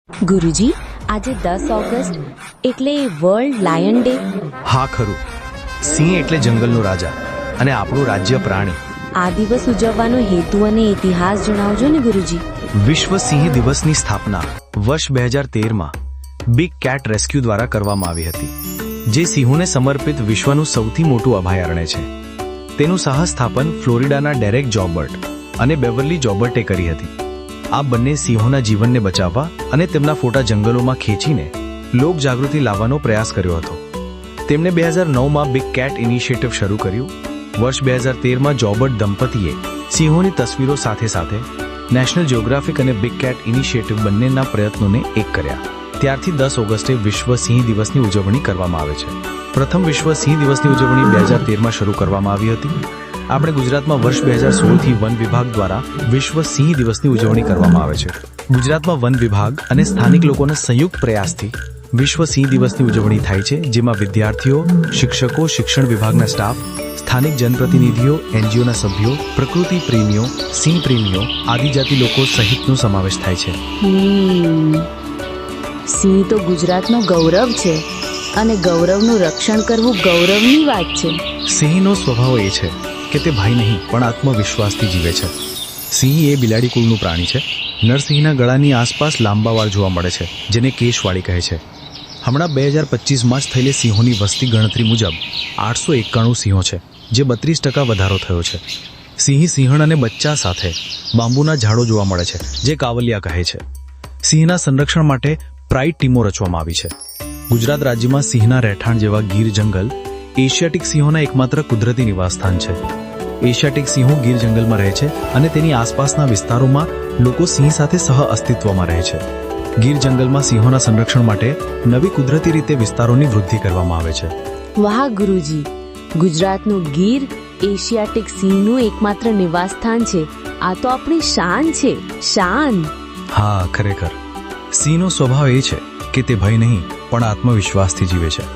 ગુરુજી, આજે 10 ઓગસ્ટ એટલે world lion day. હા ખરું. સિંહ એટલે જંગલનો રાજા અને આપણું રાજ્ય પ્રાણી. આ દિવસ ઉજવવાનો હેતુ અને ઇતિહાસ જણાવજો ને ગુરુજી. વિશ્વ સિંહ દિવસની સ્થાપના વર્ષ 2013માં બિગ કેટ રેસ્ક્યુ દ્વારા કરવામાં આવી હતી, જે સિંહોને સમર્પિત વિશ્વનું સૌથી મોટું અભયારણ્ય છે. તેનું સહસ્થાપન ફ્લોરિડાના ડેરેક જોબર્ટ અને બેવર્લી જોબર્ટે કરી હતી. આ બંને સિંહોના જીવનને બચાવવા અને તેમના ફોટા જંગલોમાં ખેંચીને લોક જાગૃતિ લાવવાનો પ્રયાસ કર્યો હતો. તેમણે 2009માં બિગ કેટ ઇનિશિયેટિવ શરૂ કર્યું. વર્ષ 2013માં જોબર્ટ દંપતીએ સિંહોની તસવીરો સાથે સાથે નેશનલ જિયોગ્રાફિક અને બિગ કેટ ઇનિશિયેટિવ બંનેના પ્રયત્નોને એક કર્યા. ત્યારથી 10 ઓગસ્ટે વિશ્વ સિંહ દિવસની ઉજવણી કરવામાં આવે છે. પ્રથમ વિશ્વ સિંહ દિવસની ઉજવણી 2013માં શરૂ કરવામાં આવી હતી. આપણે ગુજરાતમાં વર્ષ 2016થી વન વિભાગ દ્વારા વિશ્વ સિંહ દિવસની ઉજવણી કરવામાં આવે છે. ગુજરાતમાં વન વિભાગ અને સ્થાનિક લોકોના સંયુક્ત પ્રયાસથી વિશ્વ સિંહ દિવસની ઉજવણી થાય છે, જેમાં વિદ્યાર્થીઓ, શિક્ષકો, શિક્ષણ વિભાગના સ્ટાફ, સ્થાનિક જનપ્રતિનિધિઓ, એનજીઓના સભ્યો, પ્રકૃતિ પ્રેમીઓ, સિંહ પ્રેમીઓ, આદિજાતિ લોકો સહિતનો સમાવેશ થાય છે. સિંહ તો ગુજરાતનું ગૌરવ છે અને ગૌરવનું રક્ષણ કરવું ગૌરવની વાત છે. સિંહનો સ્વભાવ એ છે કે તે ભય નહીં પણ આત્મવિશ્વાસથી જીવે છે. સિંહ એ બિલાડી કુળનું પ્રાણી છે. નરસિંહના ગળાની આસપાસ લાંબા વાળ જોવા મળે છે, જેને કેશવાળી કહે છે. હમણાં 2025માં જ થયેલી સિંહોની વસ્તી ગણતરી મુજબ 891 સિંહો છે, જે 32% વધારો થયો છે. સિંહ, સિંહણ અને બચ્ચા સાથે બાંબુના ઝાડો જોવા મળે છે, જે કાવલિયા કહે છે. સિંહના સંરક્ષણ માટે પ્રાઇડ ટીમો રચવામાં આવી છે. ગુજરાત રાજ્યમાં સિંહના રહેઠાણ જેવા ગીર જંગલ એશિયાટિક સિંહોના એકમાત્ર કુદરતી નિવાસસ્થાન છે. એશિયાટિક સિંહો ગીર જંગલમાં રહે છે અને તેની આસપાસના વિસ્તારોમાં લોકો સિંહ સાથે સહ અસ્તિત્વમાં રહે છે. ગીર જંગલમાં સિંહોના સંરક્ષણ માટે નવી કુદરતી રીતે વિસ્તારોની વૃદ્ધિ કરવામાં આવે છે. વાહ ગુરુજી, ગુજરાતનું ગીર એશિયાટિક સિંહનું એકમાત્ર નિવાસસ્થાન છે. આ તો આપણી શાન છે, શાન. હા, ખરેખર સિંહનો સ્વભાવ એ છે કે તે ભય નહીં પણ આત્મવિશ્વાસથી જીવે છે.